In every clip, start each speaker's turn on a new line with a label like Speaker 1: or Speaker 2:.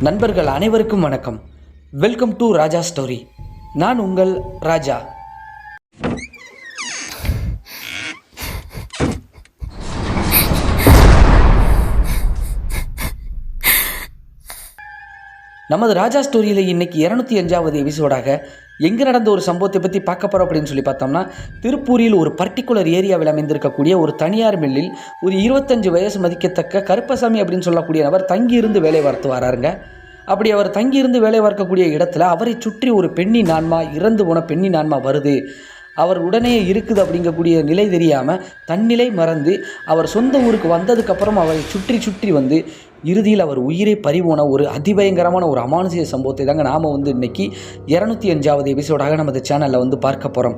Speaker 1: நண்பர்கள் அனைவருக்கும் வணக்கம். Welcome to Raja story. நான் உங்கள் ராஜா. நமது ராஜா ஸ்டோரியில் இன்னைக்கு 205வது எபிசோடாக எங்கே நடந்த ஒரு சம்பவத்தை பற்றி பார்க்க போகிறோம் அப்படின்னு சொல்லி பார்த்தோம்னா, திருப்பூரில் ஒரு பர்டிகுலர் ஏரியாவில் அமைந்திருக்கக்கூடிய ஒரு தனியார் மில்லில் ஒரு 25 வயசு மதிக்கத்தக்க கருப்பசாமி அப்படின்னு சொல்லக்கூடிய நபர் தங்கியிருந்து வேலை பார்த்து வராருங்க. அப்படி அவர் தங்கியிருந்து வேலை பார்க்கக்கூடிய இடத்துல அவரை சுற்றி ஒரு பெண்ணின் ஆன்மா, இறந்து போன பெண்ணின் ஆன்மா வருது. அவர் உடனே இருக்குது அப்படிங்கக்கூடிய நிலை தெரியாமல் தன்னிலை மறந்து அவர் சொந்த ஊருக்கு வந்ததுக்கப்புறம் அவரை சுற்றி சுற்றி வந்து இறுதியில் அவர் உயிரை பறிபோன ஒரு அதிபயங்கரமான ஒரு அமானுஷிய சம்பவத்தை தாங்க நாம் இன்றைக்கி 205வது எபிசோடாக நமது சேனலில் பார்க்க போகிறோம்.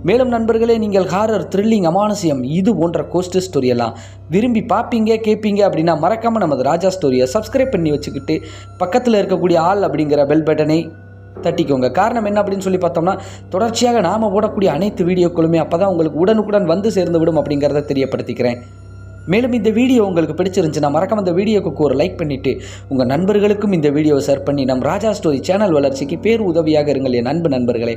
Speaker 1: மேலும் நண்பர்களே, நீங்கள் ஹாரர், த்ரில்லிங், அமானுஷியம் இது போன்ற கோஸ்ட் ஸ்டோரியெல்லாம் விரும்பி பார்ப்பீங்க, கேட்பீங்க அப்படின்னா மறக்காமல் நமது ராஜா ஸ்டோரியை சப்ஸ்கிரைப் பண்ணி வச்சுக்கிட்டு பக்கத்தில் இருக்கக்கூடிய ஆல் அப்படிங்கிற பெல் பட்டனை தட்டிக்கோங்க. காரணம் என்ன அப்படின்னு சொல்லி பார்த்தோம்னா, தொடர்ச்சியாக நாம் போடக்கூடிய அனைத்து வீடியோக்களுமே அப்போ தான் உங்களுக்கு உடனுக்குடன் வந்து சேர்ந்து விடும் அப்படிங்கிறத தெரியப்படுத்திக்கிறேன். மேலும் இந்த வீடியோ உங்களுக்கு பிடிச்சிருந்துச்சுன்னா மறக்காம இந்த வீடியோக்கு ஒரு லைக் பண்ணிவிட்டு உங்கள் நண்பர்களுக்கும் இந்த வீடியோவை ஷேர் பண்ணி நம் ராஜா ஸ்டோரி சேனல் வளர்ச்சிக்கு பேர் உதவியாக இருங்கள் என் நண்பர்களே.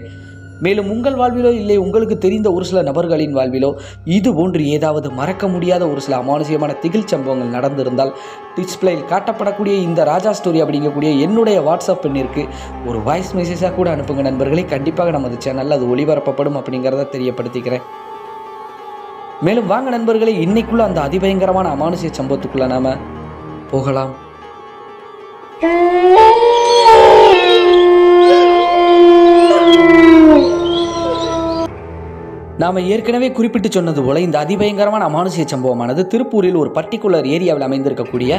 Speaker 1: மேலும் உங்கள் வாழ்விலோ இல்லை உங்களுக்கு தெரிந்த ஒரு சில நபர்களின் வாழ்விலோ இது போன்று ஏதாவது மறக்க முடியாத ஒரு சில அமானுஷியமான திகில் சம்பவங்கள் நடந்திருந்தால் டிஸ்பிளேயில் காட்டப்படக்கூடிய இந்த ராஜா ஸ்டோரி அப்படிங்கக்கூடிய என்னுடைய வாட்ஸ்அப் எண்ணிற்கு ஒரு வாய்ஸ் மெசேஜாக கூட அனுப்புங்க நண்பர்களே. கண்டிப்பாக நமது சேனலில் அது ஒளிபரப்பப்படும் அப்படிங்கிறத தெரியப்படுத்திக்கிறேன். மேலும் வாங்க நண்பர்களே, இன்னைக்குள்ள அந்த அதிபயங்கரமான அமானுஷிய சம்பவத்துக்குள்ள நாம போகலாம். நாம் ஏற்கனவே குறிப்பிட்டு சொன்னது போல இந்த அதிபயங்கரமான அமானுஷிய சம்பவமானது திருப்பூரில் ஒரு பர்டிகுலர் ஏரியாவில் அமைந்திருக்கக்கூடிய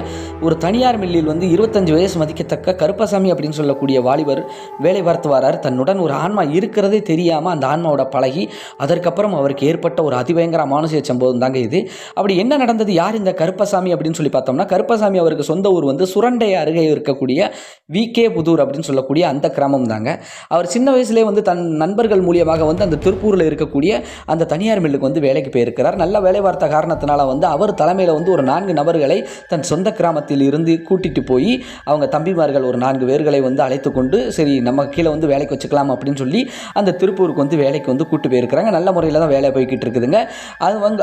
Speaker 1: ஒரு தனியார் மில்லில் 25 வயசு மதிக்கத்தக்க கருப்பசாமி அப்படின்னு சொல்லக்கூடிய வாலிபர் வேலை பார்த்து வரார். தன்னுடன் ஒரு ஆன்மா இருக்கிறதே தெரியாமல் அந்த ஆன்மாவோட பழகி அதற்கப்புறம் அவருக்கு ஏற்பட்ட ஒரு அதிபயங்கர அமானுஷிய சம்பவம் தாங்க இது. அப்படி என்ன நடந்தது, யார் இந்த கருப்பசாமி அப்படின்னு சொல்லி பார்த்தோம்னா, கருப்பசாமி அவருக்கு சொந்த ஊர் சுரண்டை அருகே இருக்கக்கூடிய விகே புதூர் அப்படின்னு சொல்லக்கூடிய அந்த கிராமம் தாங்க. அவர் சின்ன வயசுலேயே தன் நண்பர்கள் மூலியமாக அந்த திருப்பூரில் இருக்கக்கூடிய அந்த தனியார் மில்லுக்கு வேலைக்கு போயிருக்கிறார். நல்ல வேலை பார்த்த காரணத்தினால அவர் தலைமையில் ஒரு 4 நபர்களை தன் சொந்த கிராமத்தில் இருந்து கூட்டிட்டு போய் அவங்க தம்பிமார்கள் ஒரு 4 பேர்களை அழைத்து கொண்டு சரி நம்ம கீழே வேலைக்கு வச்சுக்கலாம் அப்படின்னு சொல்லி அந்த திருப்பூருக்கு வேலைக்கு கூட்டு போயிருக்கிறாங்க. நல்ல முறையில் தான் வேலை போய்கிட்டு இருக்குதுங்க.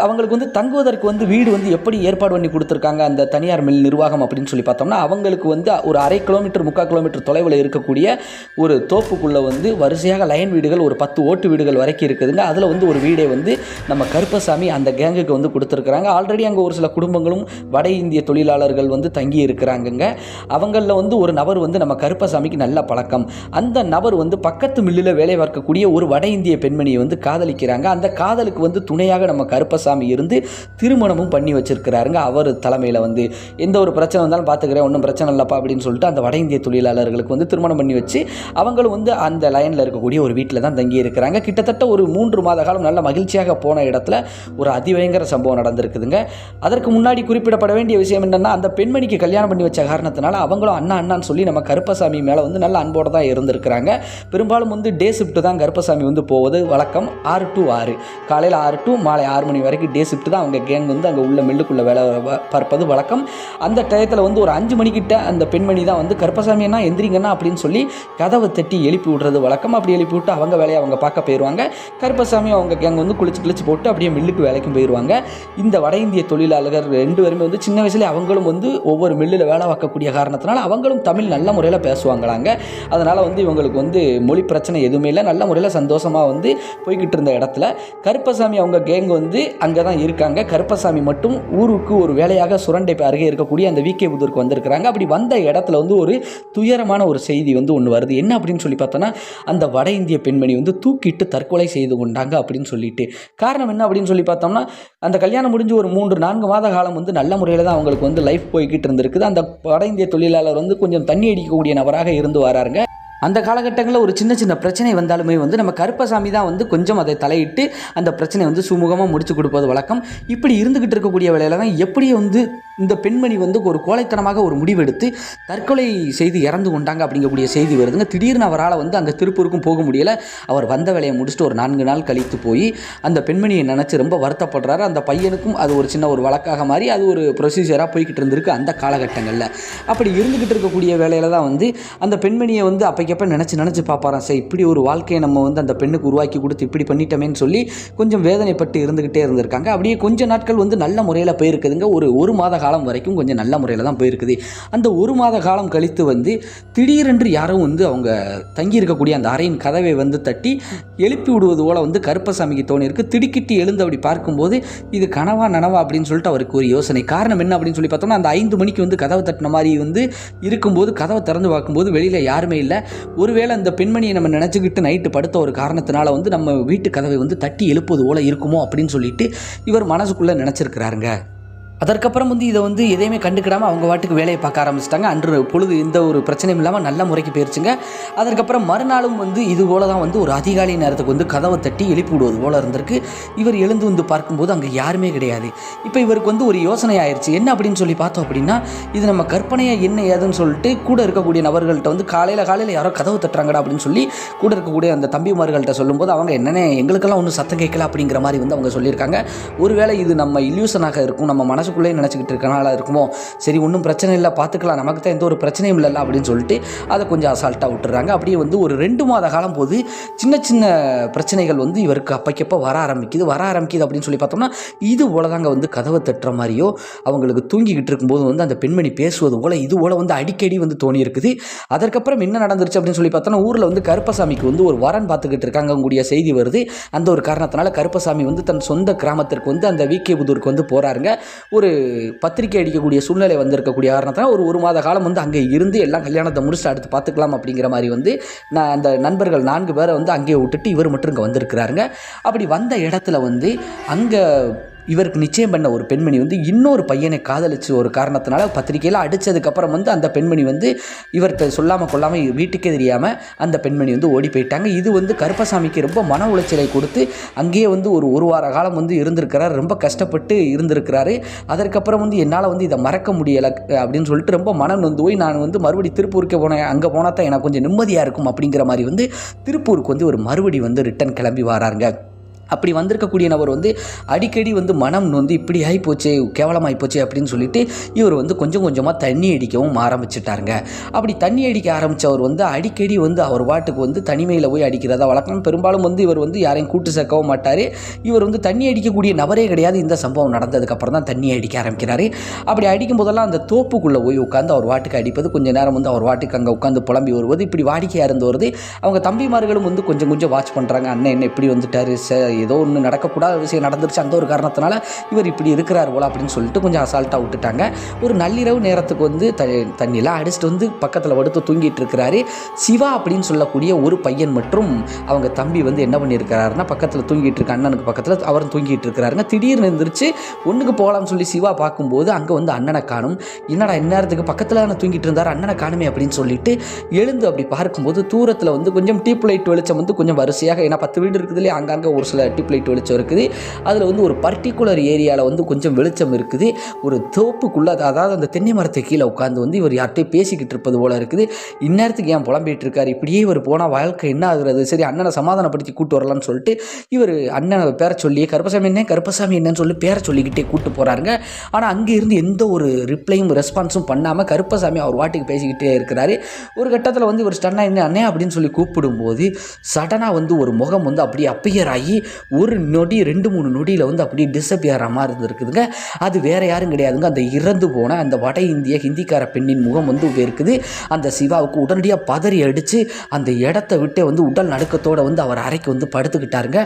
Speaker 1: அவங்களுக்கு தங்குவதற்கு வீடு எப்படி ஏற்பாடு பண்ணி கொடுத்துருக்காங்க அந்த தனியார் மில் நிர்வாகம் அப்படின்னு சொல்லி பார்த்தோம்னா, அவங்களுக்கு ஒரு 1/2 கிலோமீட்டர் 3/4 கிலோமீட்டர் தொலைவில் இருக்கக்கூடிய ஒரு தோப்புக்குள்ளே வரிசையாக லைன் வீடுகள் ஒரு 10 ஓட்டு வீடுகள் வரைக்கும் இருக்குதுங்க. அதில் ஒரு வீடை நம்ம கருப்பசாமி அந்த கேங்குக்கு கொடுத்துருக்குறாங்க. ஆல்ரெடி அங்கே ஒரு சில குடும்பங்களும் வட இந்திய தொழிலாளர்கள் தங்கி இருக்கிறாங்கங்க. அவங்களில் ஒரு நபர் நம்ம கருப்பசாமிக்கு நல்ல பழக்கம். அந்த நபர் பக்கத்து மில்லில் வேலை பார்க்கக்கூடிய ஒரு வட இந்திய பெண்மணியை காதலிக்கிறாங்க. அந்த காதலுக்கு துணையாக நம்ம கருப்பசாமி இருந்து திருமணமும் பண்ணி வச்சிருக்கிறாருங்க. அவர் தலைமையில் எந்த ஒரு பிரச்சனை வந்தாலும் பார்த்துக்கிறேன், ஒன்றும் பிரச்சனை இல்லைப்பா அப்படின்னு சொல்லிட்டு அந்த வட இந்திய தொழிலாளர்களுக்கு திருமணம் பண்ணி வச்சு அவங்களும் அந்த லைனில் இருக்கக்கூடிய ஒரு வீட்டில் தான் தங்கி இருக்கிறாங்க. கிட்டத்தட்ட ஒரு 3 மாத காலம் நல்ல மகிழ்ச்சியாக போன இடத்துல ஒரு அதிபயங்கர சம்பவம் நடந்திருக்குதுங்க. அதற்கு முன்னாடி குறிப்பிடப்பட வேண்டிய விஷயம் என்னன்னா, அந்த பெண்மணிக்கு கல்யாணம் பண்ணி வச்ச காரணத்தினால அவங்களும் அண்ணான்னு சொல்லி நம்ம கருப்பசாமி மேலே நல்ல அன்போடு தான் இருந்திருக்கிறாங்க. பெரும்பாலும் டே ஷிஃப்ட் தான் கருப்பசாமி போவது வழக்கம். 6 to 6 காலையில் 6 to மாலை 6 மணி வரைக்கும் டே ஷிஃப்ட் தான் அவங்க கேங் அங்கே உள்ள மில்லுக்குள்ளே வேலை பார்ப்பது வழக்கம். அந்த டயத்தில் ஒரு 5 மணிக்கிட்ட அந்த பெண்மணி தான் கருப்பசாமி அண்ணா எந்திரிங்கண்ணா அப்படின்னு சொல்லி கதவை தட்டி எழுப்பி விடுறது வழக்கம். அப்படி எழுப்பி விட்டு அவங்க வேலையை அவங்க பார்க்க போயிடுவாங்க. கருப்பசாமி அவங்க கேங் குளிச்சு போட்டு அப்படியே மில்லுக்கு வேலைக்கும் போயிடுவாங்க. இந்த வட இந்திய தொழிலாளர்கள் 2 பேருமே சின்ன வயசுலேயே அவங்களும் ஒவ்வொரு மில்லில் வேலை பார்க்கக்கூடிய காரணத்தினால அவங்களும் தமிழ் நல்ல முறையில் பேசுவாங்களாங்க. அதனால் இவங்களுக்கு மொழி பிரச்சனை எதுவுமே இல்லை. நல்ல முறையில் சந்தோஷமாக போய்கிட்டு இருந்த இடத்துல கருப்பசாமி அவங்க கேங் அங்கே தான் இருக்காங்க. கருப்பசாமி மட்டும் ஊருக்கு ஒரு வேலையாக சுரண்டை அருகே இருக்கக்கூடிய அந்த விகே புதூருக்கு வந்திருக்கிறாங்க. அப்படி வந்த இடத்துல ஒரு துயரமான ஒரு செய்தி ஒன்று வருது. என்ன அப்படின்னு சொல்லி பார்த்தோன்னா, அந்த வட இந்திய பெண்மணி தூக்கிட்டு தற்கொலை செய்து கொண்டாங்க அப்படின்னு சொல்லிட்டு. காரணம் என்ன அப்படின்னு சொல்லி பார்த்தோம்னா, அந்த கல்யாணம் முடிஞ்சு ஒரு 3-4 மாத காலம் நல்ல முறையில் தான் அவங்களுக்கு லைஃப் போய்கிட்டு இருந்திருக்குது. அந்த வட இந்திய தொழிலாளர் கொஞ்சம் தண்ணி அடிக்கக்கூடிய நபராக இருந்து வராருங்க. அந்த காலகட்டங்களில் ஒரு சின்ன சின்ன பிரச்சனை வந்தாலுமே வந்து நம்ம கருப்பசாமி தான் வந்து கொஞ்சம் அதை தலையிட்டு அந்த பிரச்சனையை வந்து சுமூகமாக முடிச்சு கொடுப்பது வழக்கம். இப்படி இருந்துக்கிட்டு இருக்கக்கூடிய வேளையில் தான் எப்படி வந்து இந்த பெண்மணி வந்து ஒரு கோழைத்தனமாக ஒரு முடிவெடுத்து தற்கொலை செய்து இறந்து கொண்டாங்க அப்படிங்கக்கூடிய செய்தி வருதுங்க. திடீர்னு அவரால் வந்து அங்கே திருப்பூருக்கும் போக முடியலை. அவர் வந்த வேலையை முடிச்சுட்டு ஒரு 4 நாள் கழித்து போய் அந்த பெண்மணியை நினச்சி ரொம்ப வருத்தப்படுறாரு. அந்த பையனுக்கும் அது ஒரு சின்ன ஒரு வழக்காக மாறி அது ஒரு ப்ரொசீஜராக போய்கிட்டு இருந்திருக்கு அந்த காலகட்டங்களில். அப்படி இருந்துக்கிட்டு இருக்கக்கூடிய வேலையில் தான் வந்து அந்த பெண்மணியை வந்து அப்பைக்கப்போ நினச்சி பார்ப்பாராம். சரி, இப்படி ஒரு வாழ்க்கையை நம்ம வந்து அந்த பெண்ணுக்கு உருவாக்கி கொடுத்து இப்படி பண்ணிட்டோமேன்னு சொல்லி கொஞ்சம் வேதனைப்பட்டு இருந்துக்கிட்டே இருந்திருக்காங்க. அப்படியே கொஞ்ச நாட்கள் வந்து நல்ல முறையில் போயிருக்குதுங்க. ஒரு மாத காலம் வரைக்கும் கொஞ்சம் நல்ல முறையில் தான் போயிருக்குது. அந்த 1 மாத காலம் கழித்து வந்து திடீரென்று யாரும் வந்து அவங்க தங்கி இருக்கக்கூடிய அந்த அறையின் கதவை வந்து தட்டி எழுப்பி விடுவது போல வந்து கருப்பசாமிக்கு தோணியிருக்கு. திடுக்கிட்டு எழுந்து அப்படி பார்க்கும்போது இது கனவா நனவா அப்படின்னு சொல்லிட்டு அவருக்கு ஒரு யோசனை. காரணம் என்ன அப்படின்னு சொல்லி பார்த்தோம்னா, அந்த 5 மணிக்கு வந்து கதவை தட்டின மாதிரி வந்து இருக்கும்போது கதவை திறந்து பார்க்கும்போது வெளியில் யாருமே இல்லை. ஒருவேளை அந்த பெண்மணியை நம்ம நினச்சிக்கிட்டு நைட்டு படுத்த ஒரு காரணத்தினால வந்து நம்ம வீட்டு கதவை வந்து தட்டி எழுப்புவது போல இருக்குமோ அப்படின்னு சொல்லிட்டு இவர் மனசுக்குள்ளே நினச்சிருக்கிறாருங்க. அதற்கப்புறம் வந்து இதை வந்து எதையுமே கண்டுக்கிடாமல் அவங்க வாட்டுக்கு வேலையை பார்க்க ஆரம்பிச்சிட்டாங்க. அன்று பொழுது எந்த ஒரு பிரச்சனையும் இல்லாமல் நல்ல முறைக்கு போயிருச்சுங்க. அதற்கப்புறம் மறுநாளும் வந்து இது போல தான் வந்து ஒரு அதிகாலை நேரத்துக்கு வந்து கதவை தட்டி எழுப்பி விடுவது போல இருந்திருக்கு. இவர் எழுந்து வந்து பார்க்கும்போது அங்கே யாருமே கிடையாது. இப்போ இவருக்கு வந்து ஒரு யோசனை ஆயிடுச்சு. என்ன அப்படின்னு சொல்லி பார்த்தோம் அப்படின்னா, இது நம்ம கற்பனையாக என்ன ஏதுன்னு சொல்லிட்டு கூட இருக்கக்கூடிய நபர்கள்ட்ட வந்து காலையில் யாரோ கதவு தட்டுறாங்கடா அப்படின்னு சொல்லி கூட இருக்கக்கூடிய அந்த தம்பிமார்கள்ட்ட சொல்லும்போது அவங்க என்னென்ன எங்களுக்கெல்லாம் ஒன்றும் சத்தம் கேட்கல அப்படிங்கிற மாதிரி வந்து அவங்க சொல்லியிருக்காங்க. ஒருவேளை இது நம்ம இல்யூஷனாக இருக்கும், நம்ம மனசுக்குள்ளே நினச்சிக்கிட்டு இருக்கனால இருக்குமோ, சரி ஒன்றும் பிரச்சனை இல்லை பார்த்துக்கலாம், நமக்கு தான் எந்த ஒரு பிரச்சனையும் இல்லைல்ல அப்படின்னு சொல்லிட்டு அதை கொஞ்சம் அசால்ட்டாக விட்டுறாங்க. அப்படியே வந்து ஒரு 2 மாத காலம் போது சின்ன சின்ன பிரச்சனைகள் வந்து இவருக்கு அப்பைக்கப்போ வர ஆரம்பிக்குது அப்படின்னு சொல்லி பார்த்தோம்னா, இது போல தாங்க வந்து கதவை தட்டுற மாதிரியோ அவங்களுக்கு தூங்கிக்கிட்டு இருக்கும்போது வந்து அந்த பெண்மணி பேசுவது போல இது போல வந்து அடிக்கடி வந்து தோணி இருக்குது. அதற்கப்புறம் என்ன நடந்துருச்சு அப்படின்னு சொல்லி பார்த்தோம்னா, ஊரில் வந்து கருப்பசாமிக்கு வந்து ஒரு வரன் பார்த்துக்கிட்டு இருக்காங்க கூடிய செய்தி வருது. அந்த ஒரு காரணத்தினால கருப்பசாமி வந்து தன் சொந்த கிராமத்திற்கு வந்து அந்த விகே புதூருக்கு வந்து போகிறாருங்க. ஒரு பத்திரிக்கை அடிக்கக்கூடிய சூழ்நிலை வந்திருக்கக்கூடிய காரணத்தினால ஒரு மாத காலம் வந்து அங்கே இருந்து எல்லாம் கல்யாணத்தை முடிச்சுட்டு அடுத்து பார்த்துக்கலாம் அப்படிங்கிற மாதிரி வந்து நான் அந்த நண்பர்கள் 4 பேரை வந்து அங்கேயே விட்டுட்டு இவர் மட்டும் இங்கே வந்திருக்கிறாருங்க. அப்படி வந்த இடத்துல வந்து அங்கே இவருக்கு நிச்சயம் பண்ண ஒரு பெண்மணி வந்து இன்னொரு பையனை காதலிச்சு ஒரு காரணத்தினால பத்திரிக்கையில் அடித்ததுக்கப்புறம் வந்து அந்த பெண்மணி வந்து இவர்கிட்ட சொல்லாமல் கொள்ளாமல் வீட்டுக்கே தெரியாமல் அந்த பெண்மணி வந்து ஓடி போயிட்டாங்க. இது வந்து கருப்பசாமிக்கு ரொம்ப மன உளைச்சலை கொடுத்து அங்கேயே வந்து ஒரு வார காலம் வந்து இருந்திருக்கிறார். ரொம்ப கஷ்டப்பட்டு இருந்திருக்கிறாரு. அதற்கப்புறம் வந்து என்னால் வந்து இதை மறக்க முடியலை அப்படின்னு சொல்லிட்டு ரொம்ப மனம் நொந்து போய் நான் வந்து மறுபடி திருப்பூருக்கே போனேன், அங்கே போனால் தான் எனக்கு கொஞ்சம் நிம்மதியாக இருக்கும் அப்படிங்கிற மாதிரி வந்து திருப்பூருக்கு வந்து ஒரு மறுபடி வந்து ரிட்டன் கிளம்பி வராருங்க. அப்படி வந்திருக்கக்கூடிய நபர் வந்து அடிக்கடி வந்து மனம் நொந்து இப்படி ஆகிப்போச்சே, கேவலமாகிப்போச்சே அப்படின்னு சொல்லிட்டு இவர் வந்து கொஞ்சம் கொஞ்சமாக தண்ணி அடிக்கவும் ஆரம்பிச்சிட்டாருங்க. அப்படி தண்ணி அடிக்க ஆரம்பித்தவர் வந்து அடிக்கடி வந்து அவர் வாட்டுக்கு வந்து தனிமையில் போய் அடிக்கிறதா வழக்கம். பெரும்பாலும் வந்து இவர் வந்து யாரையும் கூட்டு சேர்க்கவும் மாட்டார். இவர் வந்து தண்ணி அடிக்கக்கூடிய நபரே கிடையாது. இந்த சம்பவம் நடந்ததுக்கப்புறம் தான் தண்ணி அடிக்க ஆரம்பிக்கிறாரு. அப்படி அடிக்கும் போதெல்லாம் அந்த தோப்புக்குள்ளே போய் உட்காந்து அவர் வாட்டுக்கு அடிப்பது, கொஞ்சம் நேரம் வந்து அவர் வாட்டுக்கு அங்கே உட்காந்து புலம்பி வருவது, இப்படி வாடிக்கையாக இருந்து வருது. அவங்க தம்பிமார்களும் வந்து கொஞ்சம் கொஞ்சம் வாட்ச் பண்ணுறாங்க. அண்ணன் என்ன இப்படி வந்துட்டார், ஏதோ ஒன்று நடக்கக்கூடாத விஷயம் நடந்துருச்சு, அந்த ஒரு காரணத்தினால இவர் இப்படி இருக்கிறார் போல அப்படின்னு சொல்லிட்டு கொஞ்சம் அசால்ட்டாக விட்டுட்டாங்க. ஒரு நள்ளிரவு நேரத்துக்கு வந்து தண்ணியெல்லாம் அடிச்சுட்டு வந்து பக்கத்தில் படுத்து தூங்கிட்டு இருக்கிறாரு. சிவா அப்படின்னு சொல்லக்கூடிய ஒரு பையன் மற்றும் அவங்க தம்பி வந்து என்ன பண்ணியிருக்கிறாருன்னா, பக்கத்தில் தூங்கிட்டு இருக்க அண்ணனுக்கு பக்கத்தில் அவரும் தூங்கிட்டு இருக்கிறாருங்க. திடீர்னு எழுந்திரிச்சு ஒன்றுக்கு போகலாம்னு சொல்லி சிவா பார்க்கும்போது அங்கே வந்து அண்ணனை காணும். என்னடா இந்நேரத்துக்கு பக்கத்தில் தானே தூங்கிட்டு இருந்தார், அண்ணனை காணுமே அப்படின்னு சொல்லிட்டு எழுந்து அப்படி பார்க்கும்போது தூரத்தில் வந்து கொஞ்சம் டீப் லைட் வெளிச்சம் வந்து கொஞ்சம் வரிசையாக, ஏன்னா 10 வீடு இருக்குதுலேயே அங்கங்கே ஒரு சில டீப் லைட் வெளிச்சம் இருக்குது. அதில் வந்து ஒரு பர்டிகுலர் ஏரியாவில் வந்து கொஞ்சம் வெளிச்சம் இருக்குது. ஒரு தோப்புக்குள்ளே, அதாவது அந்த தென்னை மரத்தை கீழே உட்காந்து வந்து இவர் யார்கிட்டையும் பேசிக்கிட்டு இருப்பது போல இருக்குது. இந்நேரத்துக்கு ஏன் புலம்பிட்டு இருக்காரு, இப்படியே இவர் போனால் வாழ்க்கை என்ன ஆகுறது, சரி அண்ணனை சமாதானப்படுத்தி கூட்டு வரலான்னு சொல்லிட்டு இவர் அண்ணனை பேரை சொல்லி கருப்பசாமி என்னன்னு சொல்லி பேரை சொல்லிக்கிட்டே கூட்டு போகிறாருங்க. ஆனால் அங்கே இருந்து எந்த ஒரு ரிப்ளையும் ரெஸ்பான்ஸும் பண்ணாமல் கருப்பசாமி அவர் வாட்டுக்கு பேசிக்கிட்டே இருக்கிறாரு. ஒரு கட்டத்தில் வந்து இவர் ஸ்டன்னா என்ன அண்ணே அப்படின்னு சொல்லி கூப்பிடும்போது சடனாக வந்து ஒரு முகம் வந்து அப்படியே அப்பையர் ஆகி ஒரு நொடி 2-3 நொடியில் வந்து அப்படியே டிஸப்பியர் மாதிரி இருந்திருக்குதுங்க. அது வேறு யாரும் கிடையாதுங்க, அந்த இறந்து போன அந்த வட இந்திய ஹிந்திக்கார பெண்ணின் முகம் வந்து இருக்குது. அந்த சிவாவுக்கு உடனடியாக பதறி அடித்து அந்த இடத்த விட்டே வந்து உடல் நடுக்கத்தோடு வந்து அவர் அறைக்கு வந்து படுத்துக்கிட்டாருங்க.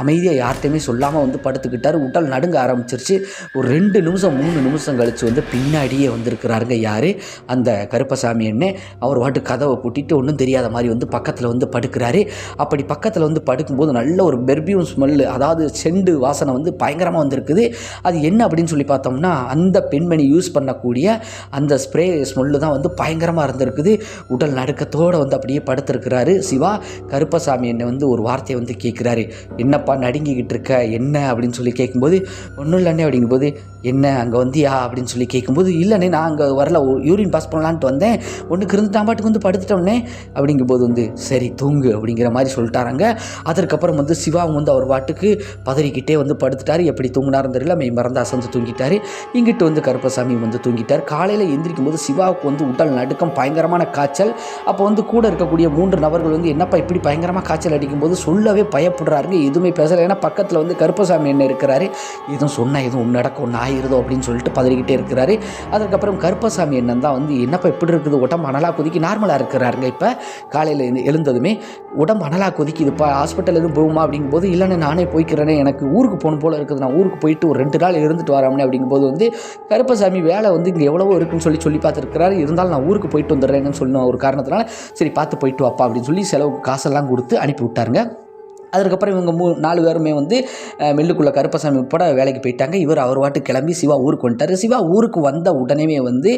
Speaker 1: அமைதியாக யார்கிட்டையுமே சொல்லாமல் வந்து படுத்துக்கிட்டார். உடல் நடுங்க ஆரம்பிச்சிருச்சு. ஒரு 2 நிமிஷம் 3 நிமிஷம் கழித்து வந்து பின்னாடியே வந்திருக்கிறாருங்க. யார், அந்த கருப்பசாமி என்ன. அவர் வாட்டு கதவை பூட்டிட்டு ஒன்றும் தெரியாத மாதிரி வந்து பக்கத்தில் வந்து படுக்கிறாரு. அப்படி பக்கத்தில் வந்து படுக்கும்போது நல்ல ஒரு பெர்பியூம் ஸ்மெல்லு, அதாவது செண்டு வாசனை வந்து பயங்கரமாக வந்திருக்குது. அது என்ன அப்படின்னு சொல்லி பார்த்தோம்னா அந்த பெண்மணி யூஸ் பண்ணக்கூடிய அந்த ஸ்ப்ரே ஸ்மெல்லு தான் வந்து பயங்கரமாக இருந்திருக்குது. உடல் நடுக்கத்தோடு வந்து அப்படியே படுத்திருக்கிறாரு சிவா. கருப்பசாமி என்னை வந்து ஒரு வார்த்தையை வந்து கேட்குறாரு, என்னப்பா நடுங்கிக்கிட்டு இருக்க என்ன அப்படின்னு சொல்லி கேட்கும்போது, ஒன்றும் இல்லைண்ணே அப்படிங்கும்போது, என்ன அங்கே வந்தியா அப்படின்னு சொல்லி கேட்கும்போது, இல்லைண்ணே நான் அங்கே வரல, யூரின் பாஸ் பண்ணலான்ட்டு வந்தேன், ஒன்றுக்கு இருந்து பாட்டுக்கு வந்து படுத்துட்டோன்னே அப்படிங்கும்போது வந்து சரி தூங்கு அப்படிங்கிற மாதிரி சொல்லிட்டாராங்க. அதற்கப்புறம் வந்து சிவாவும் வந்து அவர் பாட்டுக்கு பதறிக்கிட்டே வந்து படுத்துட்டார். எப்படி தூங்கினாருன்னு தெரியல, மெய் மறந்து அசந்து தூங்கிட்டார். இங்கிட்டு வந்து கருப்பசாமி வந்து தூங்கிட்டார். காலையில் எந்திரிக்கும் போது சிவாவுக்கு வந்து உடல் நடுக்கம், பயங்கரமான காய்ச்சல். அப்போ வந்து கூட இருக்கக்கூடிய 3 நபர்கள் வந்து என்னப்பா இப்படி பயங்கரமாக காய்ச்சல் அடிக்கும்போது சொல்லவே பயப்படுறாருங்க, எதுவுமே பேசலை. ஏன்னா பக்கத்தில் வந்து கருப்பசாமி என்ன இருக்கிறாரு, எதுவும் சொன்னால் எதுவும் நடக்கும், ஒன்று ஆயிருதோ அப்படின்னு சொல்லிட்டு பதறிக்கிட்டே இருக்கிறாரு. அதுக்கப்புறம் கருப்பசாமி என்னன்னு தான் வந்து என்னப்பா இப்படி இருக்குது, உடம்பு அனலாக கொதிக்கி நார்மலாக இருக்கிறாருங்க. இப்போ காலையில் எழுந்ததுமே உடம்பு அனலாக கொதிக்குதுப்பா, ஹாஸ்பிட்டல் எதுவும் போகுமா அப்படிங்கும்போது, இல்லைன்னு நானே போய்க்கிறேனே, எனக்கு ஊருக்கு போகணும் போல் இருக்குது, நான் ஊருக்கு போயிட்டு ஒரு 2 நாள் இருந்துட்டு வராமனே அப்படிங்கும்போது வந்து கருப்பசாமி வேலை வந்து இங்கே எவ்வளவோ இருக்குன்னு சொல்லி பார்த்துருக்கிறாரு. இருந்தாலும் நான் ஊருக்கு போயிட்டு வந்துடுறேங்கன்னு சொன்ன ஒரு காரணத்தினால சரி பார்த்து போயிட்டு வாப்பா அப்படின்னு சொல்லி செலவுக்கு காசெல்லாம் கொடுத்து அனுப்பி விட்டாருங்க. அதுக்கப்புறம் இவங்க 4 பேருமே வந்து மில்லுக்குள்ளே கருப்பசாமி உட்பட வேலைக்கு போயிட்டாங்க. இவர் அவர் வாட்டு கிளம்பி சிவா ஊருக்கு வந்துட்டார். சிவா ஊருக்கு வந்த உடனே வந்து